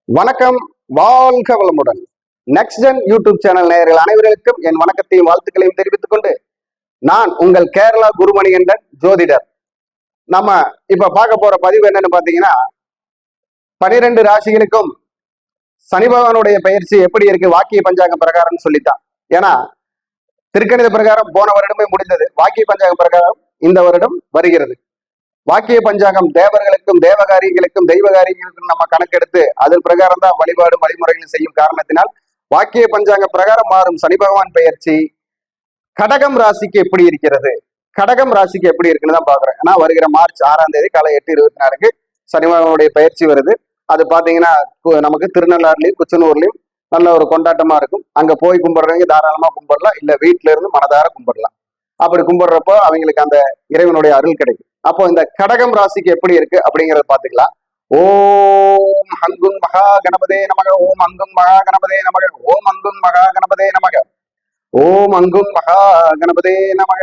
வணக்கம், வாழ்க வளமுடன். நெக்ஸ்ட் ஜென் யூடியூப் சேனல் நேயர்கள் அனைவருக்கும் என் வணக்கத்தையும் வாழ்த்துக்களையும் தெரிவித்துக் கொண்டு நான் உங்கள் கேரளா குருமணிகண்டன் ஜோதிடர். நம்ம இப்ப பார்க்க போற பதிவு என்னன்னு பாத்தீங்கன்னா, 12 ராசிகளுக்கும் சனி பகவானுடைய பயிற்சி எப்படி இருக்கு வாக்கிய பஞ்சாங்க பிரகாரம் சொல்லித்தான். ஏன்னா திருக்கணித பிரகாரம் போன வருடமே முடிந்தது, வாக்கிய பஞ்சாங்க பிரகாரம் இந்த வருடம் வருகிறது. வாக்கிய பஞ்சாங்கம் தேவர்களுக்கும் தேவகாரியங்களுக்கும் தெய்வகாரியங்களுக்கும் நம்ம கணக்கெடுத்து அதன் பிரகாரம் தான் வழிபாடு வழிமுறைகள் செய்யும் காரணத்தினால் வாக்கிய பஞ்சாங்க பிரகாரம் மாறும் சனி பகவான் பெயர்ச்சி கடகம் ராசிக்கு எப்படி இருக்கிறது, கடகம் ராசிக்கு எப்படி இருக்குன்னு தான் பாக்குறேன். ஏன்னா வருகிற மார்ச் 6ஆம் தேதி காலை 8:24 சனி பகவானுடைய பயிற்சி வருது. அது பாத்தீங்கன்னா நமக்கு திருநள்ளாறுலயும் குச்சனூர்லயும் நல்ல ஒரு கொண்டாட்டமா இருக்கும். அங்க போய் கும்பிடுறவங்க தாராளமா கும்பிடலாம், இல்ல வீட்டுல இருந்து மனதார கும்பிடலாம். அப்படி கும்பிடுறப்போ அவங்களுக்கு அந்த இறைவனுடைய அருள் கிடைக்கும். அப்போ இந்த கடகம் ராசிக்கு எப்படி இருக்கு அப்படிங்கறத பாத்துக்கலாம். ஓம் ஹங்கும் மகா கணபதே நமக, ஓம் அங்கும் மகா கணபதே நமக, ஓம் அங்கும் மகா கணபதே நமக, ஓம் அங்கும் மகா கணபதே நமக,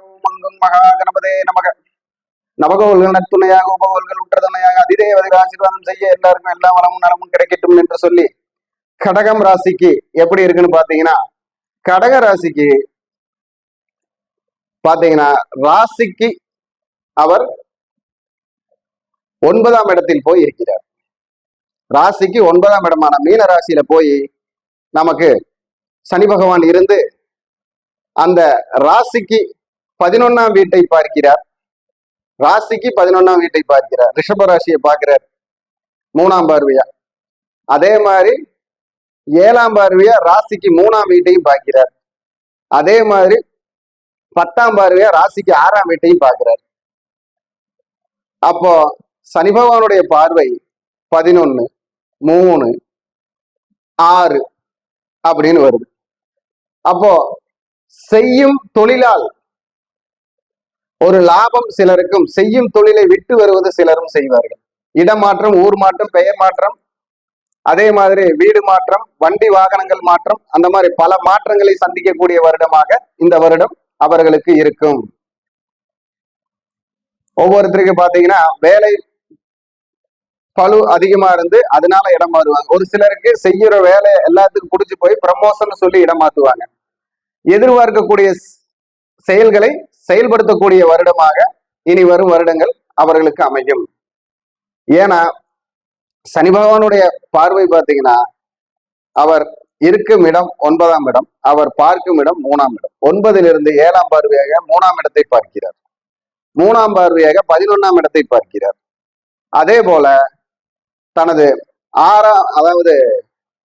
ஓம் அங்கும் மகா கணபதே நமக. நவகோள்கள் நத்துணையாக உபகோள்கள் உற்றதுணையாக அதிதேவதை ஆசீர்வாதம் செய்ய எல்லாருக்கும் எல்லா வளமும் நலமும் கிடைக்கட்டும் என்று சொல்லி கடகம் ராசிக்கு எப்படி இருக்குன்னு பாத்தீங்கன்னா, கடக ராசிக்கு பாத்தீங்கன்னா ராசிக்கு அவர் 9ஆம் இடத்தில் போய் இருக்கிறார். ராசிக்கு 9ஆம் இடமான மீன ராசியில போய் நமக்கு சனி பகவான் இருந்து அந்த ராசிக்கு 11ஆம் வீட்டை பார்க்கிறார். ராசிக்கு 11ஆம் வீட்டை பார்க்கிறார். ரிஷப ராசியை பார்க்கிறார் 3ஆம் பார்வையா. அதே மாதிரி 7ஆம் பார்வையா ராசிக்கு 3ஆம் வீட்டையும் பார்க்கிறார். அதே மாதிரி 10ஆம் பார்வையா ராசிக்கு 6ஆம் வீட்டையும் பார்க்கிறார். அப்போ சனி பகவானுடைய பார்வை 11, 3, 6 அப்படின்னு வருது. அப்போ செய்யும் தொழிலால் ஒரு லாபம் சிலருக்கும், செய்யும் தொழிலை விட்டு வருவது சிலரும் செய்வார்கள். இடமாற்றம், ஊர் மாற்றம், பெயர் மாற்றம், அதே மாதிரி வீடு மாற்றம், வண்டி வாகனங்கள் மாற்றம், அந்த மாதிரி பல மாற்றங்களை சந்திக்கக்கூடிய வருடமாக இந்த வருடம் அவர்களுக்கு இருக்கும். ஒவ்வொருத்தருக்கு பாத்தீங்கன்னா வேலை பளு அதிகமா இருந்து அதனால இடம் மாறுவாங்க. ஒரு சிலருக்கு செய்யற வேலை எல்லாத்துக்கும் குடிச்சு போய் ப்ரமோஷன் சொல்லி இடம் மாத்துவாங்க. எதிர்பார்க்கக்கூடிய செயல்களை செயல்படுத்தக்கூடிய வருடமாக இனி வரும் வருடங்கள் அவர்களுக்கு அமையும். ஏன்னா சனி பகவானுடைய பார்வை பார்த்தீங்கன்னா அவர் இருக்கும் இடம் 9ஆம் இடம், அவர் பார்க்கும் இடம் 3ஆம் இடம். 9லிருந்து 7ஆம் பார்வையாக 3ஆம் இடத்தை பார்க்கிறார். 3ஆம் பார்வையாக 11ஆம் இடத்தை பார்க்கிறார். அதே போல தனது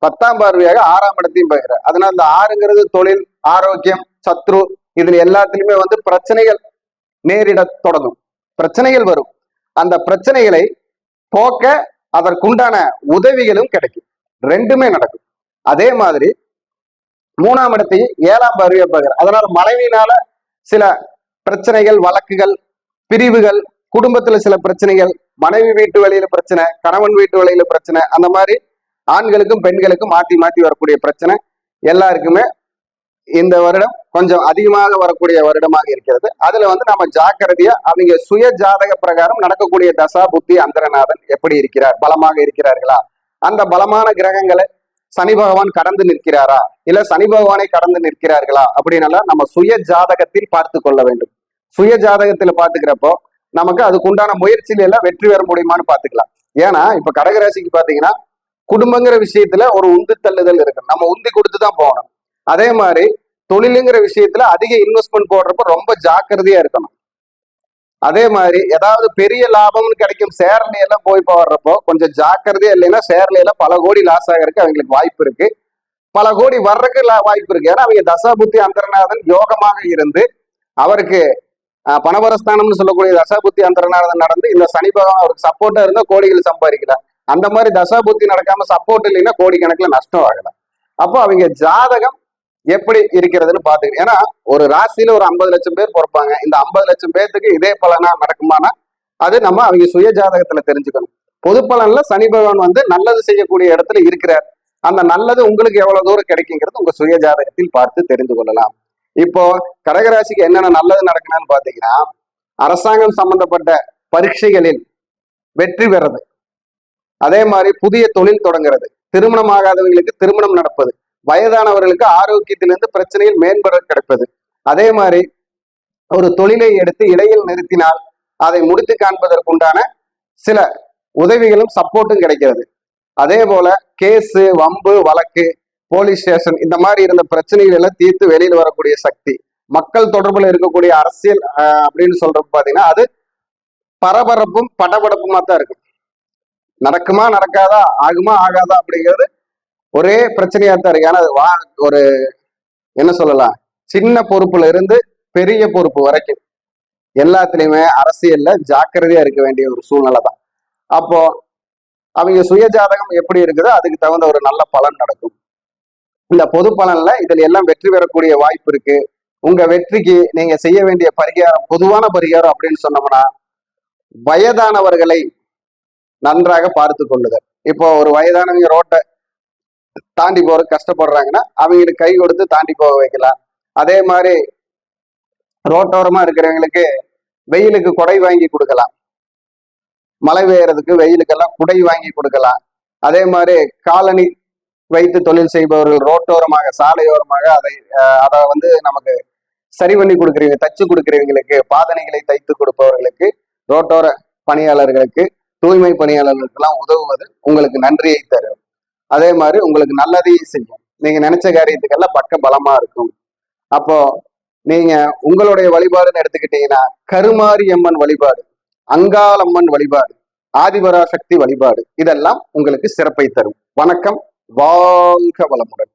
10ஆம் பார்வையாக 6ஆம் இடத்தையும் பார்க்கிறார். அதனால இந்த 6ங்கிறது தொழில், ஆரோக்கியம், சத்ரு, இதுல எல்லாத்திலுமே பிரச்சனைகள் நேரிட தொடங்கும், பிரச்சனைகள் வரும். அந்த பிரச்சனைகளை போக்க அதற்குண்டான உதவிகளும் கிடைக்கும், ரெண்டுமே நடக்கும். அதே மாதிரி 3ஆம் இடத்தையும் 7ஆம் பார்வையை பார்க்கிறார். அதனால மனைவியினால சில பிரச்சனைகள், வழக்குகள், பிரிவுகள், குடும்பத்துல சில பிரச்சனைகள், மனைவி வீட்டு வழியில பிரச்சனை, கணவன் வீட்டு வழியில பிரச்சனை, அந்த மாதிரி ஆண்களுக்கும் பெண்களுக்கும் மாத்தி மாத்தி வரக்கூடிய பிரச்சனை எல்லாருக்குமே இந்த வருடம் கொஞ்சம் அதிகமாக வரக்கூடிய வருடமாக இருக்கிறது. அதுல நம்ம ஜாக்கிரதையா அவங்க சுய ஜாதக பிரகாரம் நடக்கக்கூடிய தசா புத்தி அந்தரநாதன் எப்படி இருக்கிறார், பலமாக இருக்கிறார்களா, அந்த பலமான கிரகங்களை சனி பகவான் கடந்து நிற்கிறாரா, இல்ல சனி பகவானை கடந்து நிற்கிறார்களா அப்படின்னால நம்ம சுய ஜாதகத்தில் பார்த்து கொள்ள வேண்டும். சுய ஜாதகத்துல பாத்துக்கிறப்போ நமக்கு அதுக்குண்டான முயற்சியில எல்லாம் வெற்றி பெற முடியுமான்னு பாத்துக்கலாம். ஏன்னா இப்ப கடகராசிக்கு பாத்தீங்கன்னா குடும்பங்கிற விஷயத்துல ஒரு உந்து தள்ளுதல் இருக்கு, நம்ம உந்தி கொடுத்துதான் போகணும். அதே மாதிரி தொழிலுங்கிற விஷயத்துல அதிக இன்வெஸ்ட்மெண்ட் போடுறப்ப ரொம்ப ஜாக்கிரதையா இருக்கணும். அதே மாதிரி ஏதாவது பெரிய லாபம்னு கிடைக்கும் ஷேர்ல எல்லாம் போய் போடுறப்போ கொஞ்சம் ஜாக்கிரதையா இல்லைன்னா ஷேர்ல எல்லாம் பல கோடி லாஸ் ஆகிறதுக்கு அவங்களுக்கு வாய்ப்பு இருக்கு, பல கோடி வர்றதுக்கு வாய்ப்பு இருக்கு. ஏன்னா அவங்க தசாபுத்தி அந்தரநாதன் யோகமாக இருந்து அவருக்கு பணபரஸ்தானம்னு சொல்லக்கூடிய தசாபுத்தி அந்தரநாதன் நடந்து இந்த சனி பகவான் அவருக்கு சப்போர்ட்டா இருந்தா கோடிகள் சம்பாதிக்கலாம். அந்த மாதிரி தசாபுத்தி நடக்காம சப்போர்ட் இல்லைன்னா கோடிக்கணக்கில் நஷ்டம் ஆகலாம். அப்போ அவங்க ஜாதகம் எப்படி இருக்கிறதுன்னு பாத்துக்க. ஏன்னா ஒரு ராசியில ஒரு 50 லட்சம் பேர் பிறப்பாங்க. இந்த 50 லட்சம் பேர்த்துக்கு இதே பலனா நடக்குமானா அது நம்ம அவங்க சுய ஜாதகத்துல தெரிஞ்சுக்கணும். பொது பலன்ல சனி பகவான் நல்லது செய்யக்கூடிய இடத்துல இருக்கிறார். அந்த நல்லது உங்களுக்கு எவ்வளவு தூரம் கிடைக்குங்கிறது உங்க சுய ஜாதகத்தில் பார்த்து தெரிந்து கொள்ளலாம். இப்போ கடகராசிக்கு என்னென்ன நல்லது நடக்கணும்னு பாத்தீங்கன்னா, அரசாங்கம் சம்பந்தப்பட்ட பரீட்சைகளில் வெற்றி பெறது, அதே மாதிரி புதிய தொழில் தொடங்குறது, திருமணம் ஆகாதவங்களுக்கு திருமணம் நடப்பது, வயதானவர்களுக்கு ஆரோக்கியத்திலிருந்து பிரச்சனையில் மேம்பட கிடைப்பது. அதே மாதிரி ஒரு தொழிலை எடுத்து இடையில் நிறுத்தினால் அதை முடித்து காண்பதற்குண்டான சில உதவிகளும் சப்போர்ட்டும் கிடைக்கிறது. அதே போல கேஸு, வம்பு, வழக்கு, போலீஸ் ஸ்டேஷன் இந்த மாதிரி இருந்த பிரச்சனைகள் எல்லாம் தீர்த்து வெளியில் வரக்கூடிய சக்தி, மக்கள் தொடர்புல இருக்கக்கூடிய அரசியல் அப்படின்னு சொல்றது பாத்தீங்கன்னா அது பரபரப்பும் படபடப்புமா தான் இருக்கும். நடக்குமா நடக்காதா, ஆகுமா ஆகாதா அப்படிங்கிறது ஒரே பிரச்சனையா தான் இருக்கு. ஏன்னா ஒரு என்ன சொல்லலாம், சின்ன பொறுப்புல இருந்து பெரிய பொறுப்பு வரைக்கும் எல்லாத்துலயுமே அரசியல்ல ஜாக்கிரதையா இருக்க வேண்டிய ஒரு சூழ்நிலை தான். அப்போ அவங்க சுய ஜாதகம் எப்படி இருக்குதோ அதுக்கு தகுந்த ஒரு நல்ல பலன் நடக்கும். இந்த பொது பலன்ல இதுல எல்லாம் வெற்றி பெறக்கூடிய வாய்ப்பு இருக்கு. உங்க வெற்றிக்கு நீங்க செய்ய வேண்டிய பரிகாரம், பொதுவான பரிகாரம் அப்படின்னு சொன்னோம்னா, வயதானவர்களை நன்றாக பார்த்து கொள்ளுதல். இப்போ ஒரு வயதானவங்க ரோட்டை தாண்டி போற கஷ்டப்படுறாங்கன்னா அவங்களுக்கு கை கொடுத்து தாண்டி போக வைக்கலாம். அதே மாதிரி ரோட்டோரமா இருக்கிறவங்களுக்கு வெயிலுக்கு கொடை வாங்கி கொடுக்கலாம், மழை பெய்யறதுக்கு வெயிலுக்கெல்லாம் குடை வாங்கி கொடுக்கலாம். அதே மாதிரி காலனி வைத்து தொழில் செய்பவர்கள் ரோட்டோரமாக சாலையோரமாக அதை வந்து நமக்கு சரி பண்ணி கொடுக்குறீங்க, தச்சு கொடுக்குறவங்களுக்கு, பாதனைகளை தைத்து கொடுப்பவர்களுக்கு, ரோட்டோர பணியாளர்களுக்கு, தூய்மை பணியாளர்களுக்கெல்லாம் உதவுவது உங்களுக்கு நன்றியை தரும். அதே மாதிரி உங்களுக்கு நல்லதையும் செய்யும். நீங்க நினைச்ச காரியத்துக்கெல்லாம் பக்க பலமா இருக்கும். அப்போ நீங்க உங்களுடைய வழிபாடுன்னு எடுத்துக்கிட்டீங்கன்னா கருமாரி அம்மன் வழிபாடு, அங்காளம்மன் வழிபாடு, ஆதிபராசக்தி வழிபாடு இதெல்லாம் உங்களுக்கு சிறப்பை தரும். வணக்கம், வாழ்க வளமுடன்.